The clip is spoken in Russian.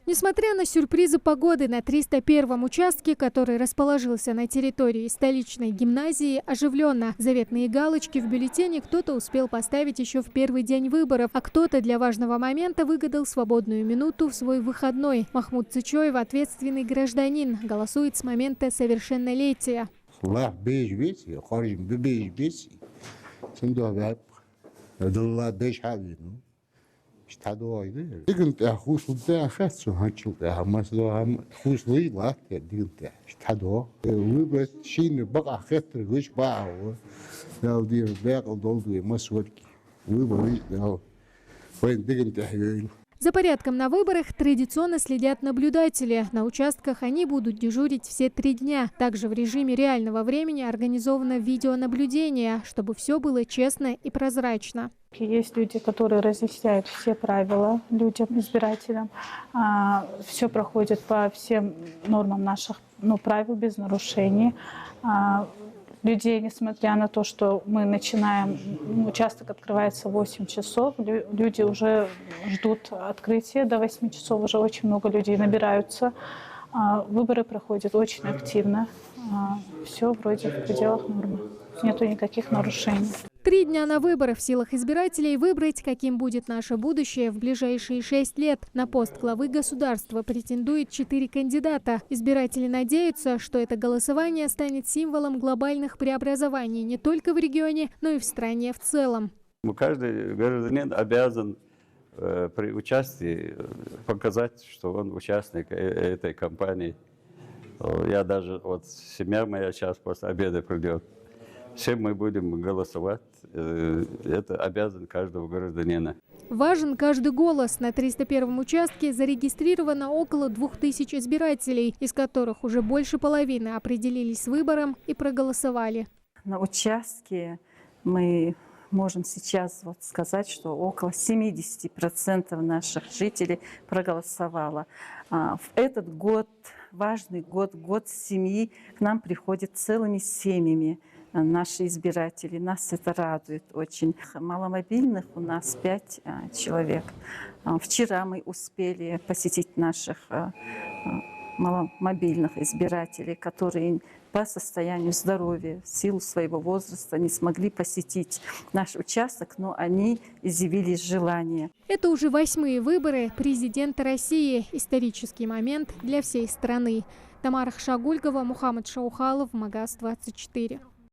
Несмотря на сюрпризы погоды, на 301-м участке, который расположился на территории столичной гимназии, оживленно. Заветные галочки в бюллетене кто-то успел поставить еще в первый день выборов, а кто-то для важного момента выгадал свободную минуту в свой выходной. Махмуд Цычоев, ответственный гражданин, голосует с момента совершеннолетия. За порядком на выборах традиционно следят наблюдатели. На участках они будут дежурить все 3 дня. Также в режиме реального времени организовано видеонаблюдение, чтобы все было честно и прозрачно. Есть люди, которые разъясняют все правила людям, избирателям. Все проходит по всем нормам наших правил, без нарушений. Людей, несмотря на то, что мы начинаем, участок открывается в 8 часов, люди уже ждут открытия, до 8 часов уже очень много людей набираются. Выборы проходят очень активно, все вроде в пределах нормы, нету никаких нарушений. 3 дня на выборы в силах избирателей выбрать, каким будет наше будущее в ближайшие 6 лет. На пост главы государства претендует 4 кандидата. Избиратели надеются, что это голосование станет символом глобальных преобразований не только в регионе, но и в стране в целом. Каждый гражданин обязан при участии показать, что он участник этой кампании. Я даже, семья моя сейчас после обеда придет. Все мы будем голосовать. Это обязан каждого гражданина. Важен каждый голос. На 301-м участке зарегистрировано около 2000 избирателей, из которых уже больше половины определились с выбором и проголосовали. На участке мы можем сейчас сказать, что около 70% наших жителей проголосовало. В этот год, важный год, год семьи, к нам приходят целыми семьями наши избиратели. Нас это радует очень. Маломобильных у нас 5 человек. Вчера мы успели посетить наших маломобильных избирателей, которые по состоянию здоровья, в силу своего возраста не смогли посетить наш участок, но они изъявили желание. Это уже 8-е выборы президента России. Исторический момент для всей страны. Тамара Хшагулькова, Мухаммад Шаухалов, Магаз 24.